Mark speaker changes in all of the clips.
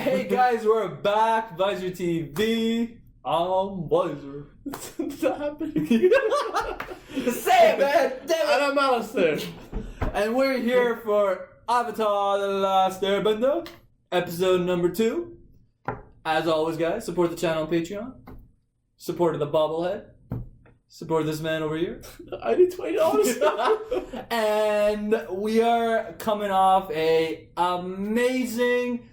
Speaker 1: Hey guys, we're back. Visor TV. I'm Visor.
Speaker 2: What's happening?
Speaker 1: Say it, man. Damn
Speaker 2: I'm Alistair.
Speaker 1: it. And we're here for Avatar: The Last Airbender, episode number 2. As always, guys, support the channel on Patreon. Support the bobblehead. Support this man over here.
Speaker 2: I need $20.
Speaker 1: And we are coming off a amazing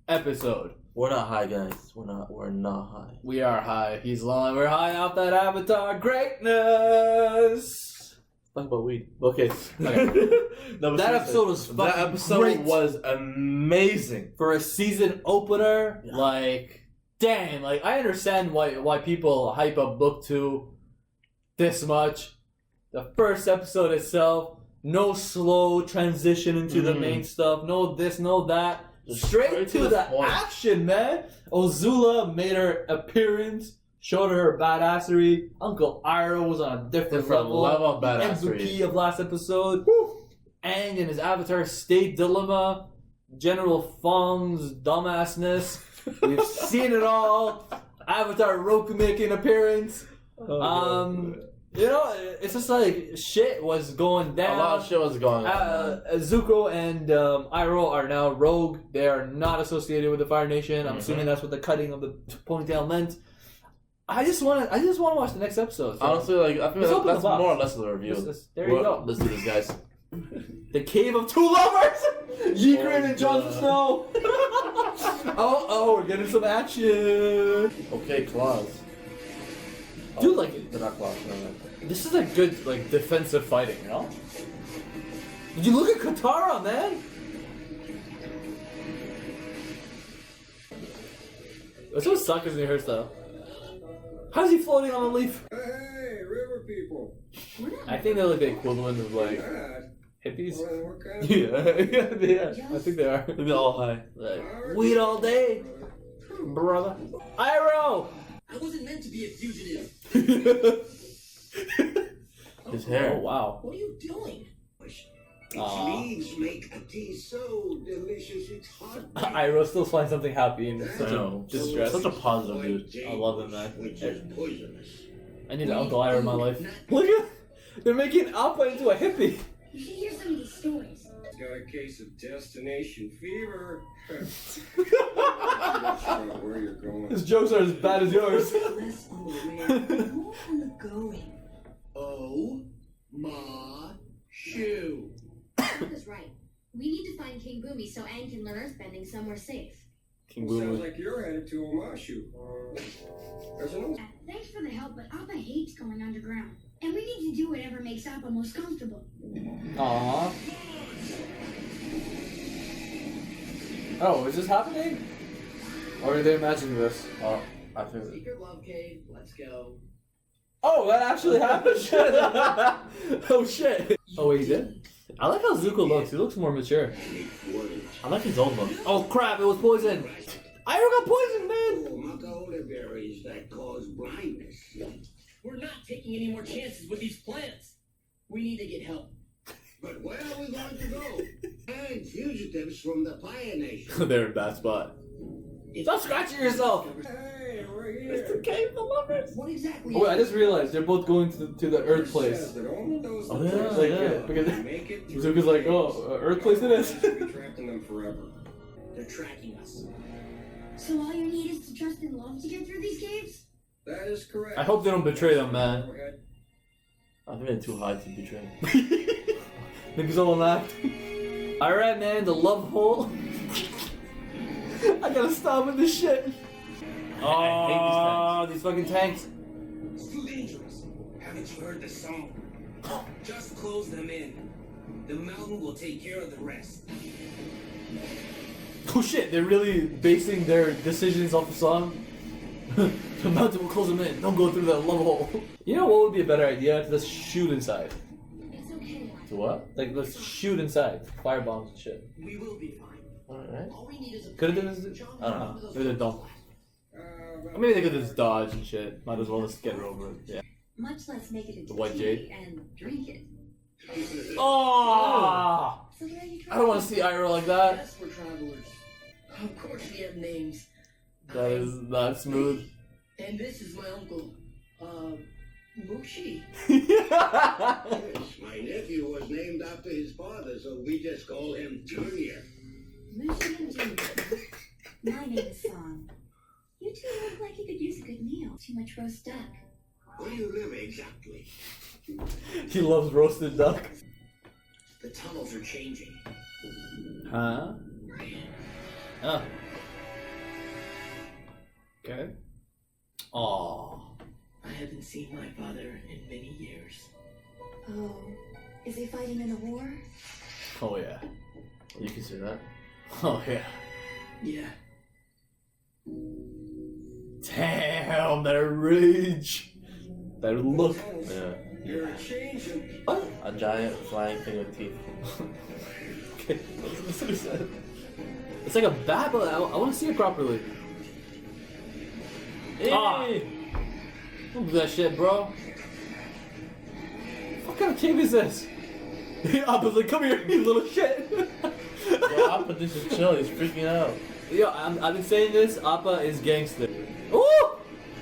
Speaker 1: episode.
Speaker 2: We're not high, guys. We're not high.
Speaker 1: We are high. He's low and we're high off that Avatar greatness.
Speaker 2: Talk about weed. Okay.
Speaker 1: No, that episode was fucking
Speaker 2: That episode
Speaker 1: great.
Speaker 2: was amazing.
Speaker 1: For a season opener,
Speaker 2: Yeah.
Speaker 1: like, damn, like, I understand why people hype up book 2 this much. The first episode itself, no slow transition into the main stuff, no this, no that.
Speaker 2: Just
Speaker 1: Straight to the
Speaker 2: point.
Speaker 1: action, man. Ozula made her appearance, showed her badassery. Uncle Iroh was on a different level
Speaker 2: of badassery.
Speaker 1: MVP of last episode. And in his Avatar State Dilemma, General Fong's dumbassness. We've seen it all. Avatar Roku making an appearance. You know, it's just like shit was going down.
Speaker 2: A lot of shit was going on.
Speaker 1: Zuko and Iroh are now rogue. They are not associated with the Fire Nation. I'm assuming that's what the cutting of the ponytail meant. I just want to watch the next episode. So.
Speaker 2: Honestly, like I feel like that's
Speaker 1: the box.
Speaker 2: more or less of the review.
Speaker 1: There you go.
Speaker 2: Let's do this, guys.
Speaker 1: The Cave of Two Lovers. Ygritte and Jon Snow. Oh, we're getting some action.
Speaker 2: Okay, claws.
Speaker 1: Dude, like,
Speaker 2: They're not claws. No.
Speaker 1: this is a good, like, defensive fighting, you know? Did you look at Katara, man? That's what sucks is in her style. How's he floating on a leaf?
Speaker 3: Hey, river people.
Speaker 1: I think they're like the equivalent of, like,
Speaker 3: God.
Speaker 1: hippies.
Speaker 3: What kind of
Speaker 1: Yeah, I think they are.
Speaker 2: Maybe all high.
Speaker 1: Like, weed all day, brother. Iroh!
Speaker 4: I wasn't meant to be a fugitive.
Speaker 2: His hair.
Speaker 1: Oh, wow.
Speaker 4: What are you doing?
Speaker 3: Its leaves make a tea so delicious it's hot.
Speaker 1: Iroh still finds something happy in such
Speaker 2: I
Speaker 1: a
Speaker 2: know.
Speaker 1: distress.
Speaker 2: Such a positive dude.
Speaker 1: I love him, man.
Speaker 3: Which is poisonous.
Speaker 1: I need an Uncle Iroh in my life. Look at, they're making Appa into a hippie.
Speaker 5: You should hear some of these stories.
Speaker 3: It's got a case of destination fever. That's where you're going.
Speaker 1: His jokes are as bad as yours.
Speaker 4: Less on the way, more on the going. Oh, my shoe.
Speaker 5: Luke was right. We need to find King Boomy so Aang can learn earthbending somewhere safe.
Speaker 1: King
Speaker 3: Sounds
Speaker 1: Boo.
Speaker 3: like you're headed to Omashu. There's an
Speaker 5: Thanks for the help, but Appa hates going underground. And we need to do whatever makes Appa most comfortable.
Speaker 1: Aww. Oh, is this happening? Or are they imagining this?
Speaker 2: Oh, I think.
Speaker 4: Secret love cave, let's go.
Speaker 1: Oh, that actually happened? Shit. Oh, shit. Oh, wait, he did? I like how Zuko looks. He looks more mature.
Speaker 2: I like his own look.
Speaker 1: Oh, crap. It was poison. Iroh got poisoned, man.
Speaker 3: Macaulay berries that cause blindness.
Speaker 4: We're not taking any more chances with these plants. We need to get help.
Speaker 3: But where are we going to go? And fugitives from the Fire Nation.
Speaker 1: They're in a bad spot. Stop scratching yourself.
Speaker 3: Hey, we're
Speaker 1: It's the
Speaker 3: here.
Speaker 1: Cave of the Lovers.
Speaker 4: What exactly
Speaker 1: Oh, wait, I just realized they're both going to the Earth place.
Speaker 3: Says that only those
Speaker 2: Oh,
Speaker 3: that
Speaker 2: yeah,
Speaker 3: try
Speaker 2: yeah.
Speaker 3: to
Speaker 1: Because
Speaker 3: make it
Speaker 1: Zuko's like, oh, Earth place it is.
Speaker 3: Should be trapped in them forever.
Speaker 4: They're tracking us.
Speaker 5: So all you need is to trust and love to get through these caves?
Speaker 3: That is correct.
Speaker 1: I hope they don't betray them, man.
Speaker 2: I think they're too high to betray.
Speaker 1: Niggas all laughed. Alright, man, the love hole. I gotta stop with this shit.
Speaker 2: I hate
Speaker 1: these fucking tanks.
Speaker 4: It's too dangerous. Haven't you heard the song? Just close them in. The mountain will take care of the rest.
Speaker 1: Oh shit, they're really basing their decisions off the song. The mountain will close them in. Don't go through that love hole. You know what would be a better idea? To just shoot inside.
Speaker 5: It's okay.
Speaker 2: To what?
Speaker 1: Like, let's shoot inside. Firebombs and shit.
Speaker 4: We will be fine.
Speaker 2: Alright.
Speaker 4: All we need is a
Speaker 1: Could have done this. I don't know. Maybe they don't. Or maybe they could just dodge and shit. Might as well just get it over. Yeah.
Speaker 5: Much less make it into
Speaker 1: The white
Speaker 5: tea
Speaker 1: jade?
Speaker 5: and drink it.
Speaker 1: Oh!
Speaker 5: So where are you
Speaker 1: I don't want to see Iroh like that.
Speaker 4: Yes, we're travelers. Of course we have names.
Speaker 2: That is not smooth.
Speaker 4: And this is my uncle, Mushi.
Speaker 3: Yes, my nephew was named after his father, so we just call him Junior.
Speaker 5: Mushi and Junior. My name is Song. You two look like you could use a good meal. Too much roast duck.
Speaker 3: Where do you live exactly?
Speaker 2: He loves roasted duck.
Speaker 4: The tunnels are changing.
Speaker 1: Huh? Oh. Okay. Aww.
Speaker 4: I haven't seen my father in many years.
Speaker 5: Oh, is he fighting in a war?
Speaker 1: Oh yeah.
Speaker 2: You can see that.
Speaker 1: Oh yeah.
Speaker 4: Yeah.
Speaker 1: Damn, that rage. That look.
Speaker 2: Yeah.
Speaker 3: You're changing.
Speaker 2: A giant flying thing with teeth.
Speaker 1: Okay, that's what he said. It's like a bat, but I want to see it properly. Ah.
Speaker 2: Hey!
Speaker 1: Don't do that shit, bro. What kind of cave is this? Appa's like, come here, you little shit.
Speaker 2: Yo, Appa needs to chill. He's freaking out.
Speaker 1: Yo, I've been saying this. Appa is gangster. Ooh!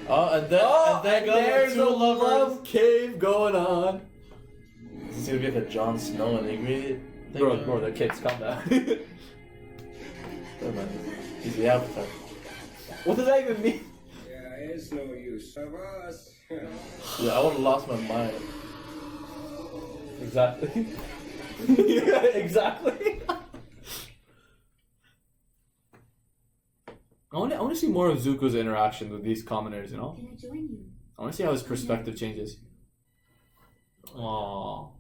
Speaker 2: Oh, and then
Speaker 1: there's
Speaker 2: two
Speaker 1: a
Speaker 2: lovers.
Speaker 1: love cave going on.
Speaker 2: This is gonna be like a Jon Snow and Ingrid thing.
Speaker 1: Bro, they're kids. Calm down.
Speaker 2: Never mind. He's the Avatar.
Speaker 1: What does that even mean?
Speaker 3: Yeah, it's no use of us.
Speaker 2: Yeah, I would've lost my mind.
Speaker 1: Exactly. Yeah, exactly. I want to see more of Zuko's interaction with these commoners, you know?
Speaker 5: Can I join you?
Speaker 1: I want to see how his perspective changes. Aww.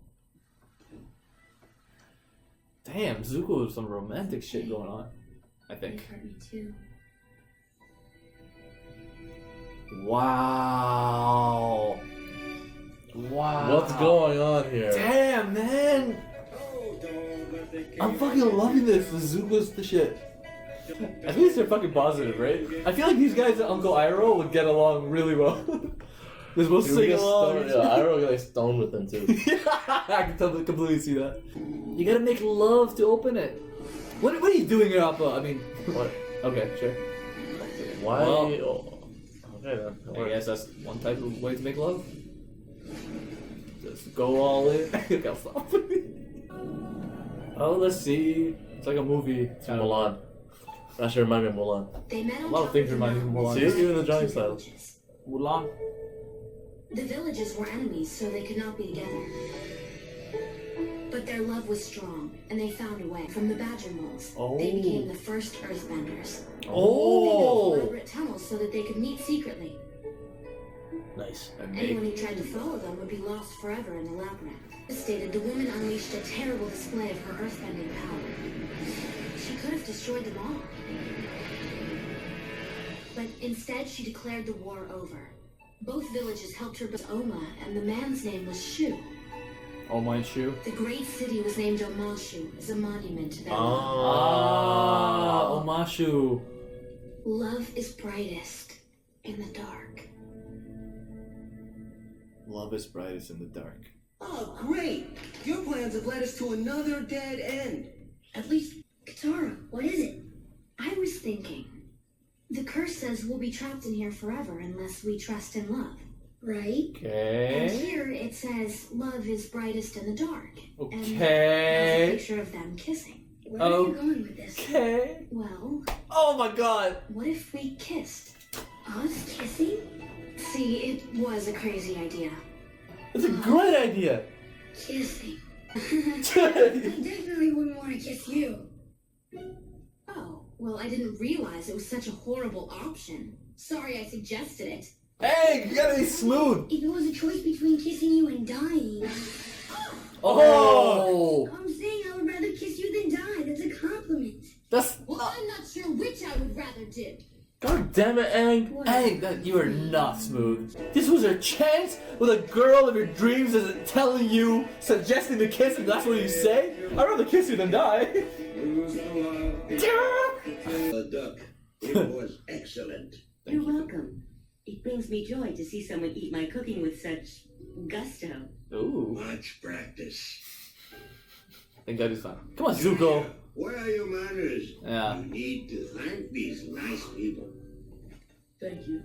Speaker 1: Damn, Zuko has some romantic shit going on, I
Speaker 5: You
Speaker 1: think.
Speaker 5: hurt me too.
Speaker 1: Wow. Wow.
Speaker 2: What's going on here?
Speaker 1: Damn, man.
Speaker 3: Oh, don't let the king-
Speaker 1: I'm fucking loving this. The Zuko's the shit. At least they're fucking positive, right? I feel like these guys at Uncle Iroh would get along really well. They're supposed to
Speaker 2: Dude, we
Speaker 1: sing
Speaker 2: get
Speaker 1: along.
Speaker 2: stoned. Yeah, I really get stoned with them too.
Speaker 1: I can completely see that. You gotta make love to open it. What are you doing here, Appa? I mean,
Speaker 2: What?
Speaker 1: okay, sure.
Speaker 2: Why?
Speaker 1: Well-
Speaker 2: Oh, okay then.
Speaker 1: I guess that's one type of way to make love. Just go all in. Okay, I'll stop. Oh, let's see. It's like a movie.
Speaker 2: It's Mulan. That should remind me of Mulan.
Speaker 5: They met on
Speaker 1: A lot of
Speaker 5: top
Speaker 1: things
Speaker 5: the
Speaker 1: remind me of
Speaker 5: mountain
Speaker 1: Mulan.
Speaker 2: See, even the Johnny
Speaker 5: two
Speaker 2: style.
Speaker 5: villages.
Speaker 1: Mulan.
Speaker 5: The villages were enemies, so they could not be together. But their love was strong, and they found a way. From the badger moles,
Speaker 1: Oh.
Speaker 5: they became the first Earthbenders. They
Speaker 1: Oh.
Speaker 5: built elaborate tunnels so that they could meet secretly.
Speaker 2: Nice.
Speaker 5: Anyone who tried to follow them would be lost forever in the labyrinth. Stated the woman unleashed a terrible display of her earthbending power. She could have destroyed them all. But instead, she declared the war over. Both villages helped her build Oma, and the man's name was Shu.
Speaker 1: Oh, my shoe.
Speaker 5: The great city was named Omashu as a monument to their
Speaker 1: Ah,
Speaker 2: Oh.
Speaker 1: Omashu.
Speaker 5: love is brightest in the dark.
Speaker 1: Love is brightest in the dark.
Speaker 4: Oh, great! Your plans have led us to another dead end.
Speaker 5: At least, Katara, what is it? I was thinking. The curse says we'll be trapped in here forever unless we trust in love. Right? And
Speaker 1: Okay.
Speaker 5: here it says love is brightest in the dark. And has a
Speaker 1: Okay.
Speaker 5: picture of them kissing. Where are you going with this?
Speaker 1: Okay.
Speaker 5: Well,
Speaker 1: Oh my god.
Speaker 5: what if we kissed? Us kissing? See, it was a crazy idea.
Speaker 2: It's a great idea.
Speaker 5: Kissing. I definitely wouldn't want to kiss you. Oh, well, I didn't realize it was such a horrible option. Sorry I suggested it.
Speaker 1: Hey, you gotta be smooth.
Speaker 5: If it was a choice between kissing you and dying,
Speaker 1: Oh.
Speaker 5: I'm saying I would rather kiss you than die. That's a compliment.
Speaker 1: That's.
Speaker 5: Well, I'm not sure which I would rather do.
Speaker 2: God damn it, Aang.
Speaker 1: Hey, you are not smooth. This was your chance with a girl of your dreams is telling you, suggesting to kiss, and that's what you say? I'd rather kiss you than die.
Speaker 3: Lose the love. The duck. It was excellent.
Speaker 6: You're welcome. It brings me joy to see someone eat my cooking with such gusto.
Speaker 1: Ooh.
Speaker 3: Much practice.
Speaker 1: Thank God he's fine. Come on, Zuko.
Speaker 3: Where are your manners?
Speaker 1: Yeah.
Speaker 3: You need to thank these nice people.
Speaker 6: Thank you.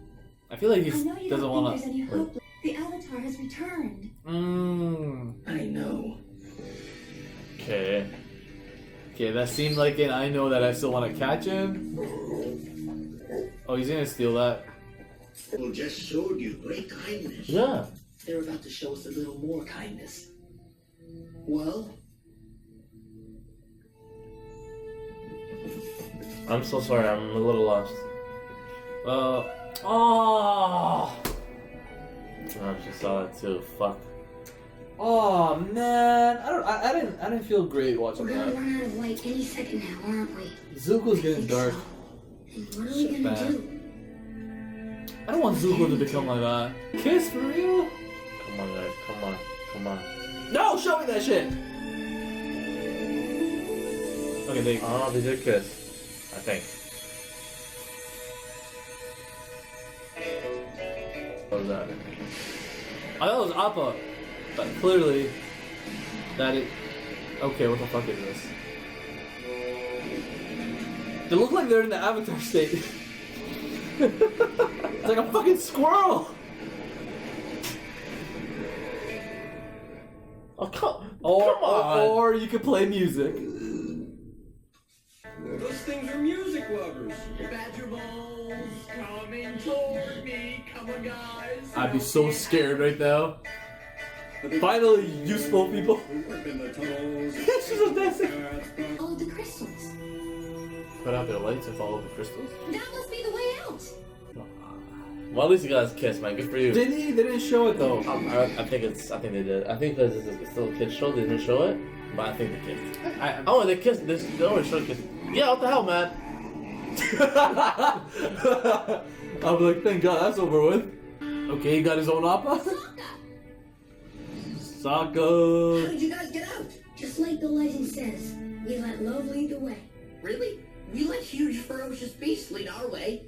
Speaker 1: I feel like he
Speaker 5: I know you
Speaker 1: doesn't
Speaker 5: don't
Speaker 1: want
Speaker 5: think there's any hope. The Avatar has returned.
Speaker 6: I know.
Speaker 2: Okay.
Speaker 1: Okay, that seemed like an I know that I still want to catch him. Oh, he's gonna steal that.
Speaker 3: People just showed you great kindness.
Speaker 2: Yeah.
Speaker 6: They're about to show us a little more kindness. Well,
Speaker 2: I'm so sorry. I'm a little lost.
Speaker 1: Oh.
Speaker 2: I just saw it too. Fuck.
Speaker 1: Oh man, I didn't feel great watching
Speaker 5: We're gonna
Speaker 1: that.
Speaker 5: run out of light any second now, aren't we?
Speaker 1: Zuko's getting dark.
Speaker 5: And what are we
Speaker 1: Shit,
Speaker 5: gonna
Speaker 1: man.
Speaker 5: do?
Speaker 1: I don't want Zuko to become like that. Kiss for real?
Speaker 2: Come on, guys. Come on. Come on.
Speaker 1: No, show me that shit. Okay, they.
Speaker 2: Oh, they did kiss. I think. What was that?
Speaker 1: I thought it was Appa, but clearly that it. Okay, what the fuck is this? They look like they're in the Avatar state. It's like a fucking squirrel.
Speaker 2: Oh, come on.
Speaker 1: Or you could play music.
Speaker 3: Those things are music lovers.
Speaker 6: Badger balls coming toward me. Come on, guys.
Speaker 1: I'd be so scared right now. Finally, useful people. She's a dancing.
Speaker 5: All of the crystals.
Speaker 1: Put out their lights and follow the crystals.
Speaker 5: That must be the way out.
Speaker 2: Well, at least you guys kissed, man. Good for you.
Speaker 1: Didn't he? They didn't show it though.
Speaker 2: I think they did. I think because it's still a kid's show, they didn't show it. But I think they kissed.
Speaker 1: I
Speaker 2: Oh, they kissed. They always showed kissing. Yeah, what the hell, man?
Speaker 1: I'm like, thank God that's over with. Okay, he got his own Appa.
Speaker 5: How
Speaker 1: Sokka.
Speaker 5: did you guys get out? Just like the legend says, we let love lead the way.
Speaker 6: Really? We let huge, ferocious beasts lead our way.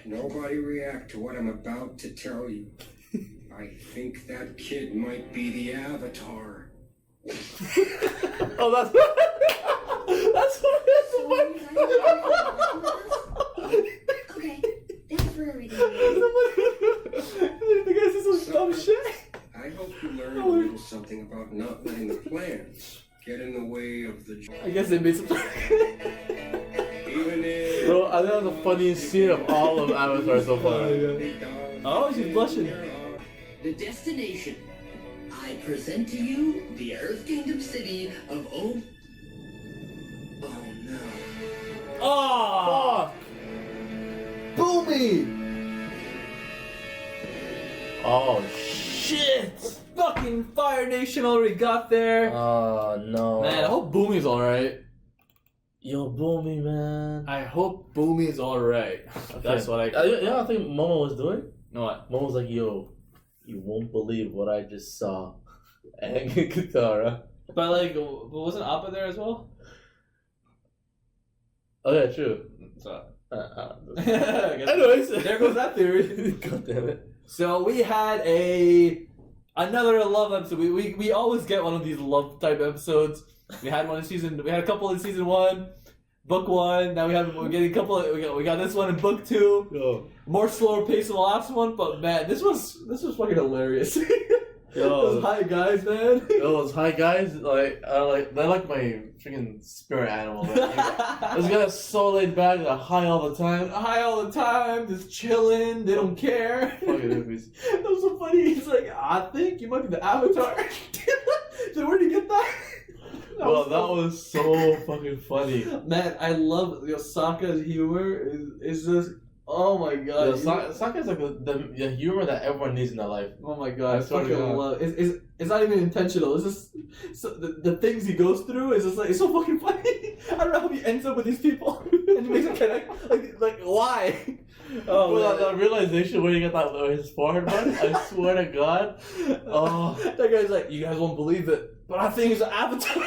Speaker 3: Nobody react to what I'm about to tell you. I think that kid might be the Avatar.
Speaker 2: Oh, that's what
Speaker 5: Okay, thanks for everything.
Speaker 1: The guy says some dumb shit.
Speaker 3: I hope you learned a little something about not letting the plans get in the way of the
Speaker 1: I guess they made some.
Speaker 3: even if
Speaker 2: Bro, I think that's the funniest scene of all of Avatar so far.
Speaker 1: Oh, she's blushing.
Speaker 6: The destination. I present to you the Earth Kingdom city of Oh no.
Speaker 1: Oh, Boomy!
Speaker 2: Oh shit!
Speaker 1: Fucking Fire Nation already got there.
Speaker 2: Oh no.
Speaker 1: Man, I hope Boomy's alright.
Speaker 2: Yo, Boomy, man.
Speaker 1: I hope Boomy's alright. That's what I.
Speaker 2: You know what I think Momo was doing?
Speaker 1: know what?
Speaker 2: Momo was like, yo, you won't believe what I just saw. And Katara.
Speaker 1: But like, wasn't Appa there as well?
Speaker 2: Oh yeah, true.
Speaker 1: So.
Speaker 2: Anyways,
Speaker 1: there goes that theory.
Speaker 2: God damn it.
Speaker 1: So we had another love episode. We always get one of these love type episodes. We had one in season. We had a couple in season 1, book 1. Now we're getting a couple. We got this one in book 2.
Speaker 2: Yo,
Speaker 1: More slower pace than the last one, but man, this was fucking hilarious. Those hi guys, man.
Speaker 2: those hi guys, they're like my freaking spirit animal. Man. This guy's so laid back, they're high all the time.
Speaker 1: Hi all the time, just chilling. They don't care.
Speaker 2: Fucking hippies.
Speaker 1: That was so funny. He's like, I think you might be the Avatar. So where'd you get that?
Speaker 2: Well, that was so fucking funny.
Speaker 1: Man, I love Sokka's humor. Is just, oh my god.
Speaker 2: Sokka's like the humor that everyone needs in their life.
Speaker 1: Oh my god, I
Speaker 2: swear to
Speaker 1: fucking
Speaker 2: God.
Speaker 1: love it. It's not even intentional. It's just the things he goes through is just like, it's so fucking funny. I don't know how he ends up with these people and he makes it connect. Like why? Oh,
Speaker 2: Well,
Speaker 1: man.
Speaker 2: that realization when you get that his forehead man, I swear to God. Oh,
Speaker 1: That guy's like, you guys won't believe it, but I think it's an Avatar.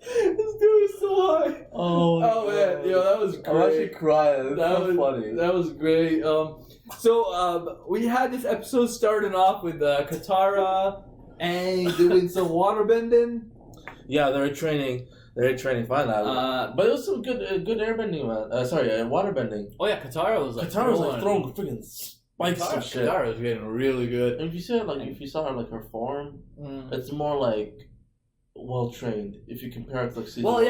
Speaker 1: This dude is so high.
Speaker 2: oh
Speaker 1: Man, yo, that was great.
Speaker 2: I'm actually crying. That's so funny.
Speaker 1: That was great. So we had this episode starting off with Katara Aang doing some water bending.
Speaker 2: Yeah, they were training. Fine, but it was some good airbending, man. Water bending.
Speaker 1: Oh yeah, Katara was
Speaker 2: throwing freaking spikes and shit.
Speaker 1: Katara was getting really good.
Speaker 2: And if you saw her her form, it's more like well trained. If you compare it to season one,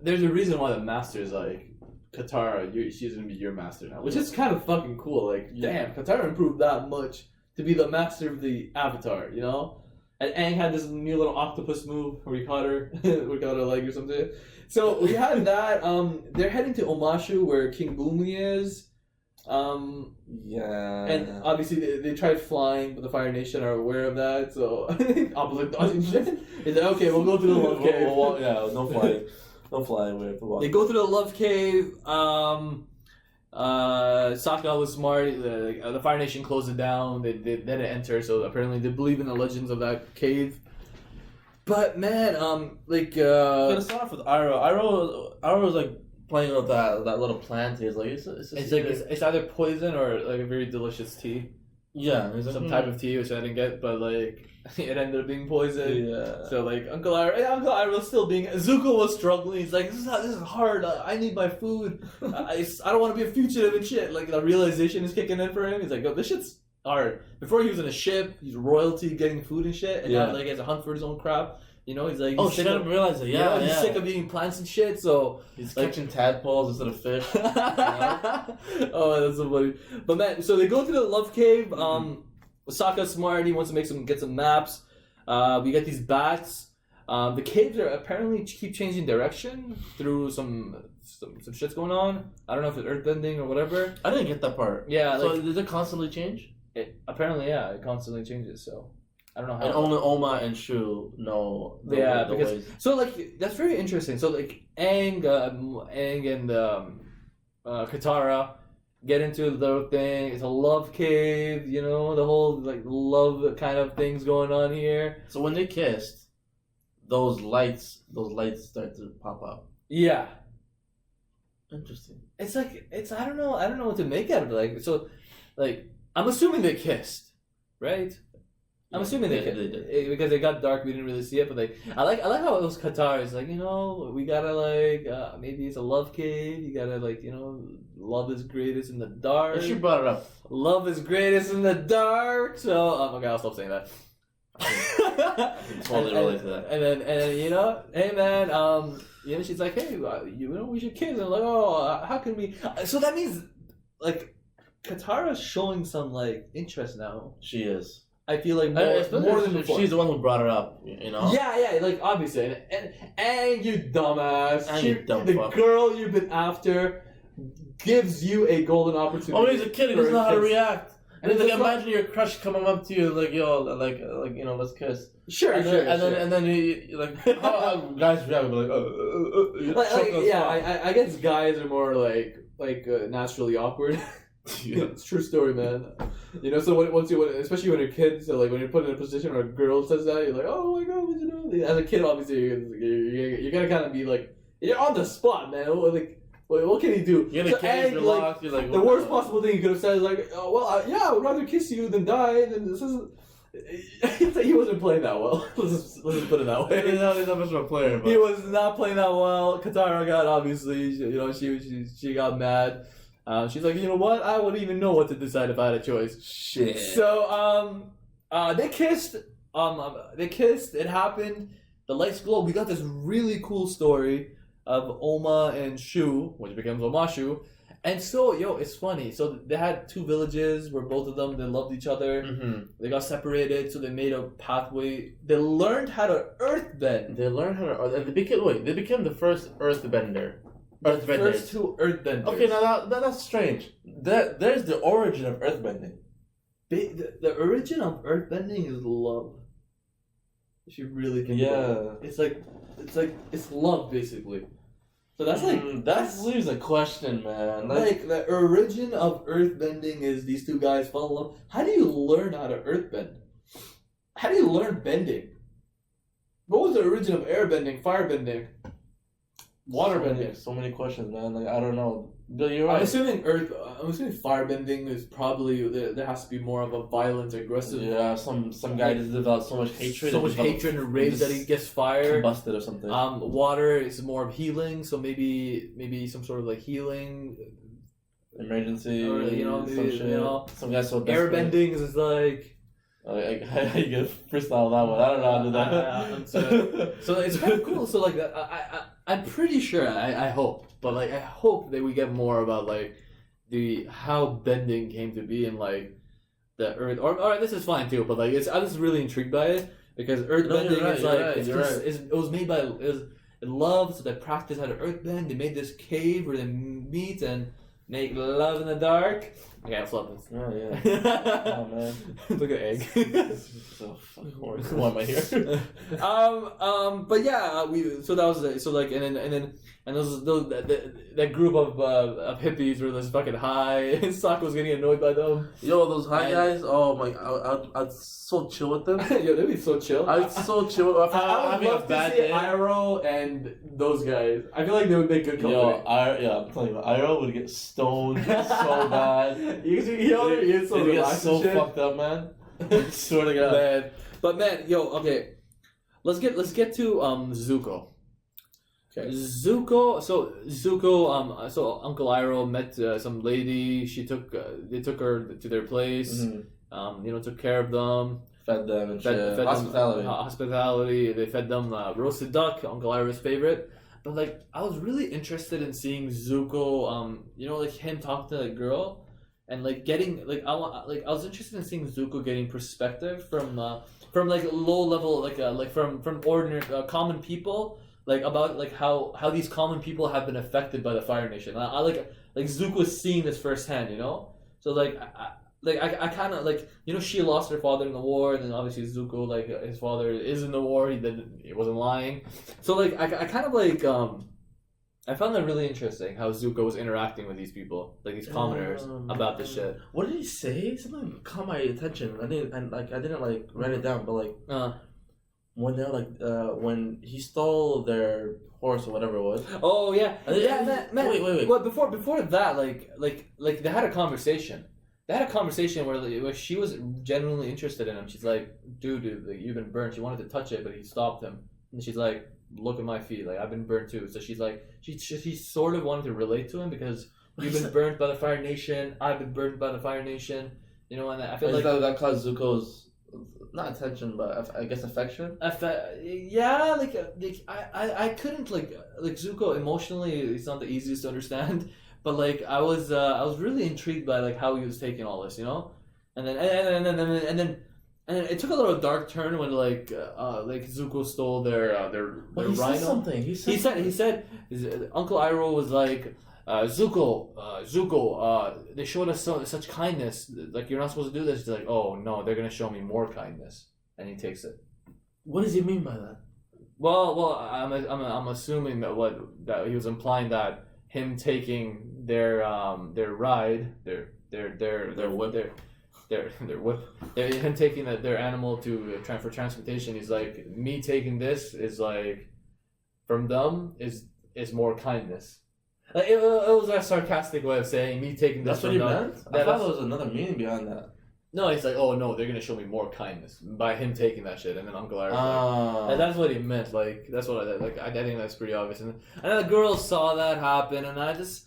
Speaker 1: there's a reason why the master's like Katara. She's gonna be your master now, which is kind of fucking cool. Like, damn, Katara improved that much to be the master of the Avatar, you know. And Aang had this new little octopus move where we caught her, a leg or something. So we had that. They're heading to Omashu where King Bumi is. And obviously they tried flying, but the Fire Nation are aware of that. So opposite dodging shit. It's like, okay, we'll go through the Love Cave.
Speaker 2: No flying. No flying. We have to walk.
Speaker 1: They go through the Love Cave. Sokka was smart. The Fire Nation closed it down. They didn't enter, so apparently they believe in the legends of that cave. But man,
Speaker 2: Gonna start off with Iroh. Iroh was like playing with that little plant. He's like,
Speaker 1: it's either poison or like a very delicious tea.
Speaker 2: Yeah,
Speaker 1: some type of tea which I didn't get, but like it ended up being poison.
Speaker 2: Yeah.
Speaker 1: So like Uncle Iroh was still being. Zuko was struggling. He's like, this is hard. I need my food. I don't want to be a fugitive and shit. Like the realization is kicking in for him. He's like, oh, this shit's hard. Before he was in a ship, he's royalty, getting food and shit, and now like he has a hunt for his own crap. You know, he's like,
Speaker 2: oh shit, I didn't realize it. Yeah,
Speaker 1: he's sick of eating plants and shit. So
Speaker 2: he's catching tadpoles instead of fish.
Speaker 1: Oh, that's so funny. But man, so they go to the Love Cave. Sokka's smart. He wants to get some maps. We get these bats. The caves are apparently keep changing direction through some shit's going on. I don't know if it's earthbending or whatever.
Speaker 2: I didn't get that part.
Speaker 1: Yeah.
Speaker 2: So does it constantly change?
Speaker 1: It constantly changes. So I don't know how.
Speaker 2: And only Oma and Shu know the ways.
Speaker 1: So like that's very interesting. So like Aang and Katara get into the thing. It's a love cave, you know, the whole like love kind of things going on here.
Speaker 2: So when they kissed, those lights start to pop up.
Speaker 1: Yeah.
Speaker 2: Interesting.
Speaker 1: It's like I don't know what to make out of it. Like I'm assuming they kissed, right? I'm assuming they did because it got dark. We didn't really see it, but like I like how it was Qatar. It's like, you know, we gotta like maybe it's a love cave. You gotta like, you know, love is greatest in the dark.
Speaker 2: She brought it up.
Speaker 1: Love is greatest in the dark. So okay, I'll stop saying that.
Speaker 2: Totally relate to that.
Speaker 1: And then you know, hey man, you know, she's like, hey, you know, we should kiss. And I'm like, oh, how can we? So that means like Katara's showing some like interest now.
Speaker 2: She is.
Speaker 1: I feel like more than before.
Speaker 2: She's the one who brought it up, you know?
Speaker 1: Yeah, like obviously. And you dumbass. The girl you've been after gives you a golden opportunity.
Speaker 2: Oh, he's a kid. He doesn't know how to react. And it's like, imagine your crush coming up to you like, yo, like you know, let's kiss.
Speaker 1: Sure.
Speaker 2: And then you like, how guys react?
Speaker 1: I guess guys are more like naturally awkward. Yeah, it's a true story, man. You know, so especially when you're kids, so like when you're put in a position where a girl says that, you're like, oh my god, what you know? As a kid, obviously, you're gonna kind of be like, you're on the spot, man. What can he do?
Speaker 2: You're like,
Speaker 1: the worst possible thing he could have said is like, oh, well, yeah, I would rather kiss you than die. And this is. He wasn't playing that well. Let's just put it that way.
Speaker 2: He's not much of a player. But...
Speaker 1: He was not playing that well. Katara got obviously, you know, she got mad. She's like, you know what? I wouldn't even know what to decide if I had a choice.
Speaker 2: Shit.
Speaker 1: So, they kissed. It happened. The lights glow. We got this really cool story of Oma and Shu, which becomes Omashu. And so, it's funny. So they had two villages where both of them, they loved each other.
Speaker 2: Mm-hmm.
Speaker 1: They got separated, so they made a pathway. They learned how to earthbend.
Speaker 2: They became the first earthbender.
Speaker 1: First two earthbenders.
Speaker 2: Okay, now that's strange. There's the origin of earthbending.
Speaker 1: The origin of earthbending is love. If you really think about it. It's love basically. So that's
Speaker 2: that leaves a question, man.
Speaker 1: Like the origin of earthbending is these two guys fall in love. How do you learn how to earthbend? How do you learn bending? What was the origin of airbending, firebending? Waterbending.
Speaker 2: So many questions, man. Like I don't know. But you're
Speaker 1: I'm
Speaker 2: right.
Speaker 1: assuming firebending is probably there has to be more of a violent, aggressive.
Speaker 2: Yeah, some guy just developed so much hatred.
Speaker 1: So much hatred and rage that he gets fired.
Speaker 2: Busted or something.
Speaker 1: Water is more of healing, so maybe some sort of like healing.
Speaker 2: Emergency.
Speaker 1: Or,
Speaker 2: some guy so desperate.
Speaker 1: Airbending is like.
Speaker 2: How you get freestyle that one? I don't know how to do that.
Speaker 1: So it's kind of cool. So like I'm pretty sure. I hope, but like I hope that we get more about like how bending came to be and like the earth. Or this is fine too, but like I was really intrigued by it because earth bending is like it was made by it love. So they practice how to earth bend. They made this cave where they meet and make love in the dark. Okay, I love this.
Speaker 2: Oh yeah. Oh man.
Speaker 1: Look at egg.
Speaker 2: So fucking horrible. Why am I here?
Speaker 1: But yeah, and those that group of hippies were just fucking high. And Sokka was getting annoyed by them.
Speaker 2: Yo, those high guys. Oh my, I'd so chill with them.
Speaker 1: Yo, they'd be so chill.
Speaker 2: I'd so chill.
Speaker 1: I would love to see Iroh and those guys. I feel like they would make good company.
Speaker 2: I'm telling you, Iroh would get stoned so bad.
Speaker 1: He's so
Speaker 2: He'd get so fucked up, man. I swear to God.
Speaker 1: Man. But man, okay. Let's get to Zuko.
Speaker 2: Okay.
Speaker 1: Zuko. So Uncle Iroh met some lady. They took her to their place.
Speaker 2: Mm-hmm.
Speaker 1: Took care of them.
Speaker 2: Fed them and
Speaker 1: fed
Speaker 2: shit. Hospitality.
Speaker 1: Hospitality. They fed them roasted duck, Uncle Iroh's favorite. But like, I was really interested in seeing Zuko. Like him talk to that girl, and like getting like I was interested in seeing Zuko getting perspective from like low level like from ordinary common people. Like about like how these common people have been affected by the Fire Nation. I like Zuko seeing this firsthand, So I kind of like she lost her father in the war, and then obviously Zuko like his father is in the war. He wasn't lying. So like I kind of like I found that really interesting how Zuko was interacting with these people, like these commoners, about this shit.
Speaker 2: What did he say? Something caught my attention. I didn't write it down, but like when they're like when he stole their horse or whatever it was.
Speaker 1: Oh yeah, man.
Speaker 2: Wait.
Speaker 1: Well, before that, like they had a conversation. They had a conversation where she was genuinely interested in him. She's like, dude, like, you've been burnt. She wanted to touch it, but he stopped him. And she's like, look at my feet. Like, I've been burnt too. So she's like, she sort of wanted to relate to him because you've been burnt by the Fire Nation. I've been burnt by the Fire Nation. And I feel like
Speaker 2: that caused Zuko's not attention, but I guess affection.
Speaker 1: Yeah, like I couldn't like Zuko emotionally. It's not the easiest to understand. But like I was really intrigued by like how he was taking all this, and then it took a little dark turn when like Zuko stole their
Speaker 2: he
Speaker 1: rhino.
Speaker 2: Said something. He
Speaker 1: said Uncle Iroh was like Zuko, they showed us such kindness. Like you're not supposed to do this. He's like, oh no, they're gonna show me more kindness, and he takes it.
Speaker 2: What does he mean by that?
Speaker 1: Well, I'm assuming that he was implying that him taking their ride, him taking their animal for transportation. He's like, me taking this is like, from them is more kindness. Like, it was a sarcastic way of saying me taking this.
Speaker 2: That's what he meant. I thought there was another meaning behind that.
Speaker 1: No, he's like, oh no, they're gonna show me more kindness by him taking that shit, and then Uncle Iroh. Like, that's what he meant. Like that's what I think that's pretty obvious. And then the girls saw that happen, and I just,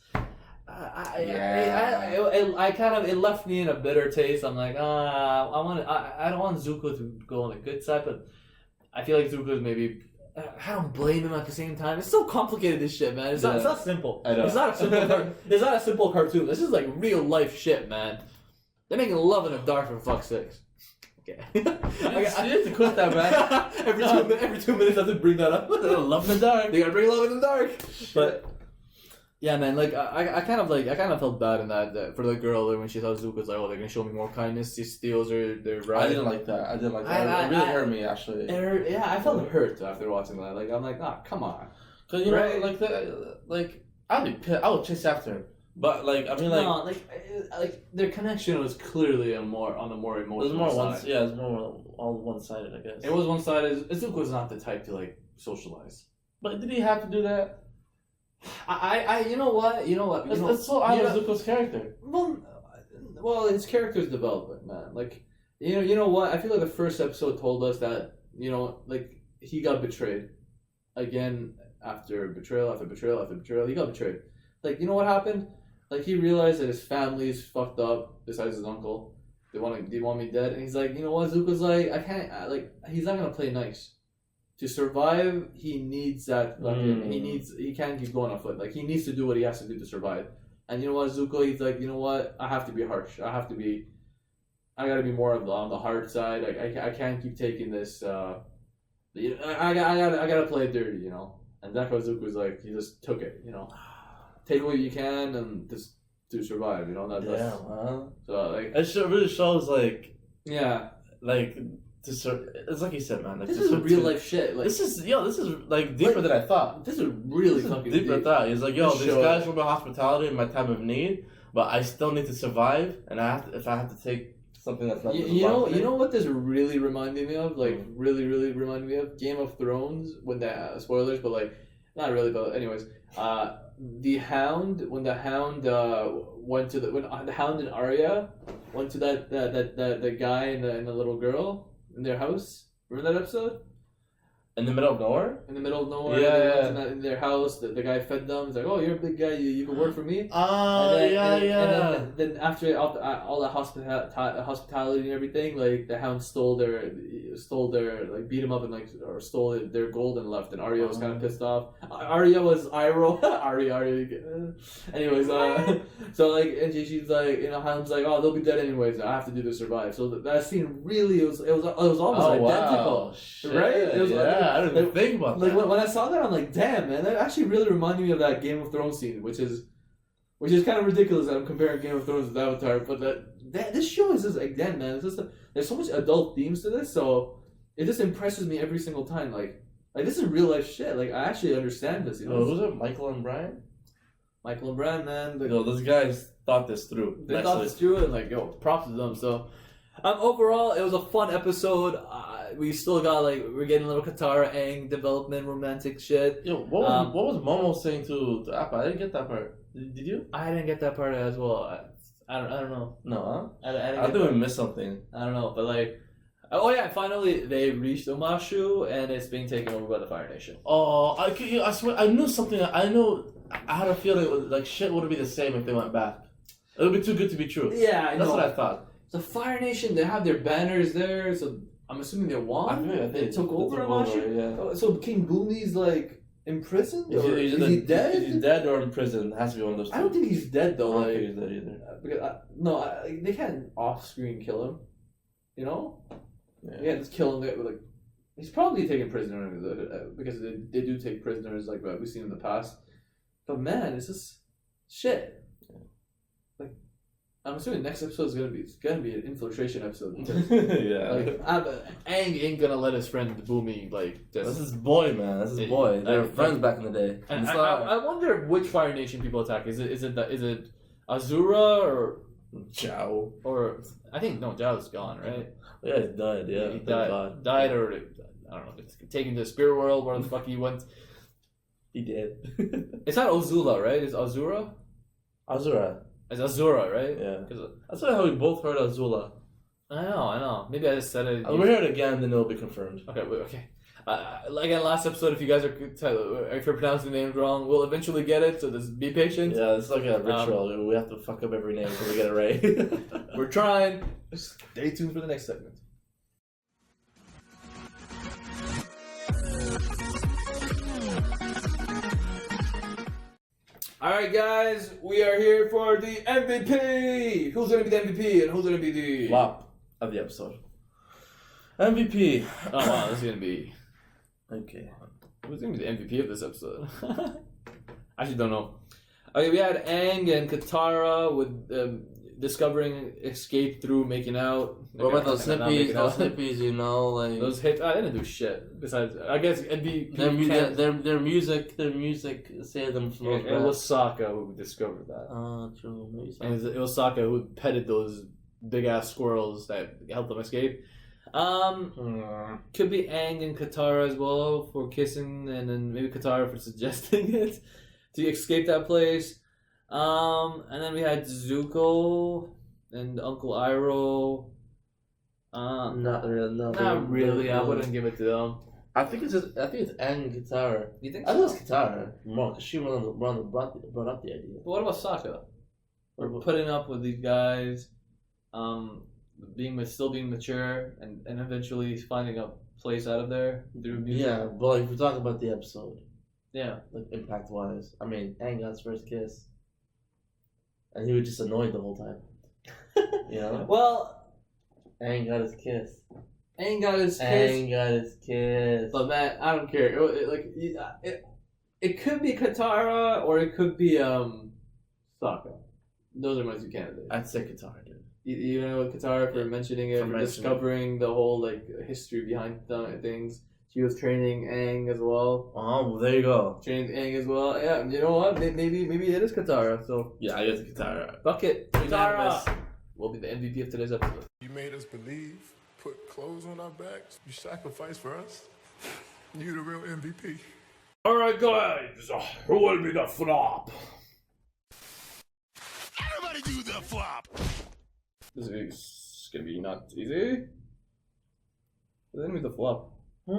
Speaker 1: I kind of it left me in a bitter taste. I'm like, I don't want Zuko to go on the good side, but I feel like Zuko is maybe. I don't blame him at the same time. It's so complicated, this shit, man. It's not simple.
Speaker 2: I know.
Speaker 1: It's not a simple. It's not a simple cartoon. This is like real life shit, man. They're making love in the dark for fuck's sakes. Okay.
Speaker 2: You have to quit that, man.
Speaker 1: every 2 minutes I have to bring that up.
Speaker 2: Love in the dark.
Speaker 1: They gotta bring love in the dark. But yeah, man, like I kind of felt bad in that for the girl when she saw Zuko's like, oh, they're gonna show me more kindness. She steals her ride.
Speaker 2: I didn't like that. It really hurt me actually.
Speaker 1: Yeah, I felt hurt after watching that. Like I'm like, come on.
Speaker 2: Cause I would chase after her. But like I mean
Speaker 1: like their connection was clearly on the more emotional side.
Speaker 2: It was more all one-sided, I guess.
Speaker 1: It was one-sided. Zuko was not the type to like socialize.
Speaker 2: But did he have to do that?
Speaker 1: You know what?
Speaker 2: That's so out of Zuko's character.
Speaker 1: Well, his character's development, man. Like, you know what? I feel like the first episode told us that, like, he got betrayed. Again, after betrayal, after betrayal, after betrayal, he got betrayed. Like, you know what happened? Like, he realized that his family's fucked up, besides his uncle. They want me dead. And he's like, you know what? Zuko's like, I can't, he's not gonna play nice. To survive, he needs that, he can't keep going on foot. Like, he needs to do what he has to do to survive. And you know what, Zuko, he's like, you know what? I have to be harsh. I gotta be more on the hard side. I can't keep taking this, I gotta play it dirty, And that's what Zuko's like, he just took it, Take what you can and just to survive, So, like...
Speaker 2: It really shows, like...
Speaker 1: Yeah.
Speaker 2: Like, it's like you said, man. Like,
Speaker 1: this is real life shit. Like,
Speaker 2: this is like deeper than I thought.
Speaker 1: This is really fucking deep.
Speaker 2: Deeper than I thought. He's like, these guys were my hospitality in my time of need, but I still need to survive, and if I have to take something that's not.
Speaker 1: You know what this really reminded me of? Like, really reminded me of Game of Thrones when the spoilers, but like, not really. But anyways, the Hound when the Hound went to when the Hound and Arya went to that guy and the little girl in their house. Remember that episode?
Speaker 2: In the middle of nowhere?
Speaker 1: In the middle of nowhere.
Speaker 2: Yeah.
Speaker 1: In their house, the guy fed them. He's like, "Oh, you're a big guy. You can work for me."
Speaker 2: And
Speaker 1: then after all the hospitality and everything, like the Hound stole their like beat him up and or stole their gold and left. And Arya was kind of pissed off. Arya was Iroh. Arya. Anyways, so like, and she's like, Hound's like, "Oh, they'll be dead anyways. I have to do to survive." So that scene really it was almost identical, right? It was
Speaker 2: I didn't think about
Speaker 1: that.
Speaker 2: Like
Speaker 1: when I saw that, I'm like, damn, man, that actually really reminded me of that Game of Thrones scene, which is kind of ridiculous that I'm comparing Game of Thrones with Avatar. But this show is just, again, man, it's just there's so much adult themes to this, so it just impresses me every single time. Like this is real life shit. Like, I actually understand this.
Speaker 2: Was it Michael and Brian?
Speaker 1: Michael and Brian, man.
Speaker 2: Those guys thought this through.
Speaker 1: They thought this through, and props to them. So, overall, it was a fun episode. We still got we're getting a little Katara, Aang development, romantic shit.
Speaker 2: Yo, what was Momo saying to Appa? I didn't get that part. Did you?
Speaker 1: I didn't get that part as well. I don't know.
Speaker 2: No, huh?
Speaker 1: I
Speaker 2: think we missed something.
Speaker 1: I don't know, but finally they reached Omashu and it's being taken over by the Fire Nation.
Speaker 2: Oh, I swear, I knew something. I had a feeling shit wouldn't be the same if they went back. It would be too good to be true.
Speaker 1: Yeah,
Speaker 2: that's what I thought.
Speaker 1: The Fire Nation, they have their banners there, so I'm assuming they won.
Speaker 2: They
Speaker 1: took over Omashu.
Speaker 2: Yeah.
Speaker 1: So King Boomy's imprisoned? Is he dead?
Speaker 2: Is he dead or in prison? It has to be one of those two.
Speaker 1: I don't think he's dead though.
Speaker 2: I don't think he's dead either.
Speaker 1: Because they can't off-screen kill him. Yeah, just kill him. He's probably taken prisoner because they do take prisoners like we've seen in the past. But man, it's just shit. I'm assuming next episode is gonna be an infiltration episode.
Speaker 2: Yeah.
Speaker 1: Aang ain't gonna let his friend Boomy
Speaker 2: That's his boy, man. That's his boy. They were friends back in the day.
Speaker 1: And I wonder which Fire Nation people attack. Is it Azura or
Speaker 2: Zhao?
Speaker 1: Or I think Zhao's gone, right?
Speaker 2: Yeah, he died. Yeah,
Speaker 1: he died or I don't know. It's taken to the spirit world. Where the fuck he went?
Speaker 2: He did.
Speaker 1: It's not Ozula, right? It's Azura.
Speaker 2: Azura.
Speaker 1: It's Azura, right?
Speaker 2: Yeah. That's how we both heard Azula.
Speaker 1: I know. Maybe I just said it.
Speaker 2: We'll hear it again, then it'll be confirmed.
Speaker 1: Okay. Again, last episode, if you're pronouncing the names wrong, we'll eventually get it, so just be patient.
Speaker 2: Yeah, it's like a ritual. We have to fuck up every name until we get it right.
Speaker 1: We're trying. Stay tuned for the next segment. Alright guys, we are here for the MVP! Who's going to be the MVP and who's going to be the...
Speaker 2: flop of the episode? MVP.
Speaker 1: Oh wow, this is going to be...
Speaker 2: Okay.
Speaker 1: Who's going to be the MVP of this episode? I actually don't know. Okay, we had Aang and Katara with discovering escape through making out.
Speaker 2: What about those hippies? Those hippies,
Speaker 1: those hits. I didn't do shit. Besides, I guess MVP.
Speaker 2: Their music saved them from those.
Speaker 1: It was Sokka who discovered that.
Speaker 2: True. Maybe so.
Speaker 1: And it was Sokka who petted those big ass squirrels that helped them escape. Could be Aang and Katara as well for kissing, and then maybe Katara for suggesting it. to escape that place. And then we had Zuko and Uncle Iroh.
Speaker 2: Not really. No,
Speaker 1: Not really. I wouldn't give it to them.
Speaker 2: I think it's Aang and Katara.
Speaker 1: You think
Speaker 2: I
Speaker 1: so?
Speaker 2: think it's Katara more because she brought up the idea.
Speaker 1: But what about Sokka? We're putting up with these guys, still being mature, and eventually finding a place out of there through music.
Speaker 2: Yeah, but like if we talk about the episode,
Speaker 1: Yeah.
Speaker 2: like impact wise, I mean, Aang got his first kiss, and he was just annoyed the whole time. You know?
Speaker 1: Well,
Speaker 2: Aang got his kiss.
Speaker 1: Aang got his kiss.
Speaker 2: Aang got his kiss.
Speaker 1: But man, I don't care. It could be Katara or it could be Sokka. Those are my two candidates.
Speaker 2: I'd say Katara, dude.
Speaker 1: You know Katara for mentioning it,
Speaker 2: For
Speaker 1: for
Speaker 2: mentioning
Speaker 1: discovering the whole like history behind things. She was training Aang as well.
Speaker 2: Oh, well, there you go.
Speaker 1: Training Aang as well. Yeah, you know what? Maybe it is Katara. So
Speaker 2: Yeah, I guess Katara.
Speaker 1: fuck it,
Speaker 2: Unanimous.
Speaker 1: Katara will be the MVP of today's episode.
Speaker 7: You made us believe, put clothes on our backs, you sacrificed for us. You the real MVP.
Speaker 1: All right, guys, who will be the flop?
Speaker 7: Everybody do the flop.
Speaker 1: This is gonna be not easy. Who's gonna be the flop?
Speaker 2: Who's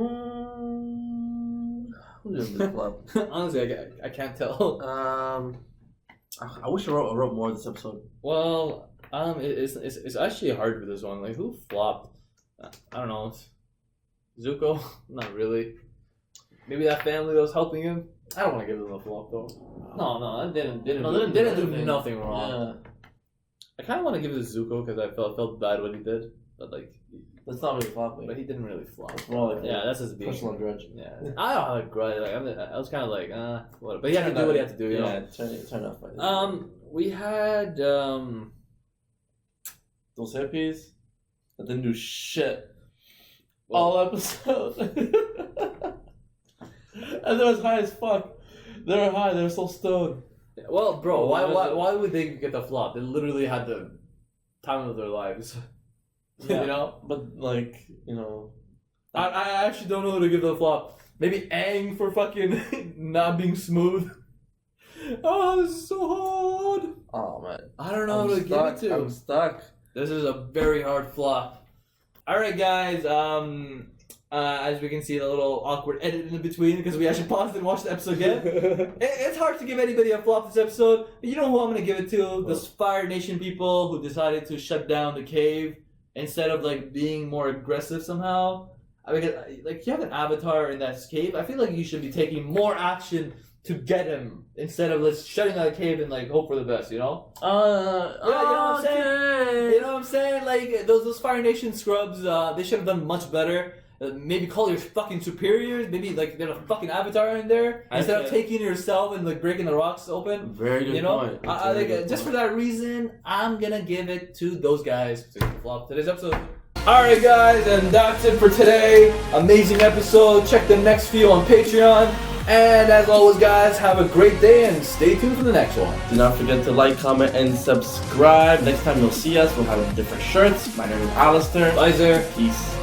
Speaker 2: in the club?
Speaker 1: Honestly, I can't tell.
Speaker 2: I wish I wrote more of this episode.
Speaker 1: Well, it's actually hard for this one. Like, who flopped? I don't know. Zuko? Not really. Maybe that family that was helping him? I don't want to give them a flop, though. No, they didn't do nothing wrong.
Speaker 2: Yeah.
Speaker 1: I kind of want to give it to Zuko because I felt bad what he did. But, like...
Speaker 2: That's not really flopping.
Speaker 1: But he didn't really flop.
Speaker 2: It's more like
Speaker 1: that's his being.
Speaker 2: personal grudge.
Speaker 1: Yeah. I don't have a grudge. Like, I was kind of like, whatever. But he had to do what he had to do, you know?
Speaker 2: Yeah, turn off.
Speaker 1: We had,
Speaker 2: those hippies that didn't do shit all episode. And they was high as fuck. They were high, they were so stoned.
Speaker 1: Well, bro, why would they get the flop? They literally had the time of their lives.
Speaker 2: Yeah,
Speaker 1: you know?
Speaker 2: but like, you know,
Speaker 1: I actually don't know who to give the flop. Maybe Aang for fucking not being smooth. Oh, this is so hard.
Speaker 2: oh man,
Speaker 1: I don't know who to give it to.
Speaker 2: I'm stuck.
Speaker 1: This is a very hard flop. Alright guys, as we can see, the little awkward edit in between because we actually paused and watched the episode again. It's hard to give anybody a flop this episode. You know who I'm going to give it to? The Fire Nation people who decided to shut down the cave instead of like being more aggressive somehow. I mean, like, you have an avatar in that cave. I feel like you should be taking more action to get him instead of just shutting down the cave and like hope for the best, you know? You know what I'm saying? You know what I'm saying? Like, those Fire Nation scrubs, they should have done much better. Maybe call your fucking superiors. Maybe like there's a fucking avatar in there instead of taking yourself and like breaking the rocks open.
Speaker 2: Very good point.
Speaker 1: Just for that reason, I'm gonna give it to those guys to flop today's episode. Alright guys, and that's it for today. Amazing episode. Check the next few on Patreon. And as always guys, have a great day and stay tuned for the next one.
Speaker 2: Do not forget to like, comment, and subscribe. Next time you'll see us, we'll have different shirts. My name is Alistair.
Speaker 1: Bye, sir.
Speaker 2: Peace.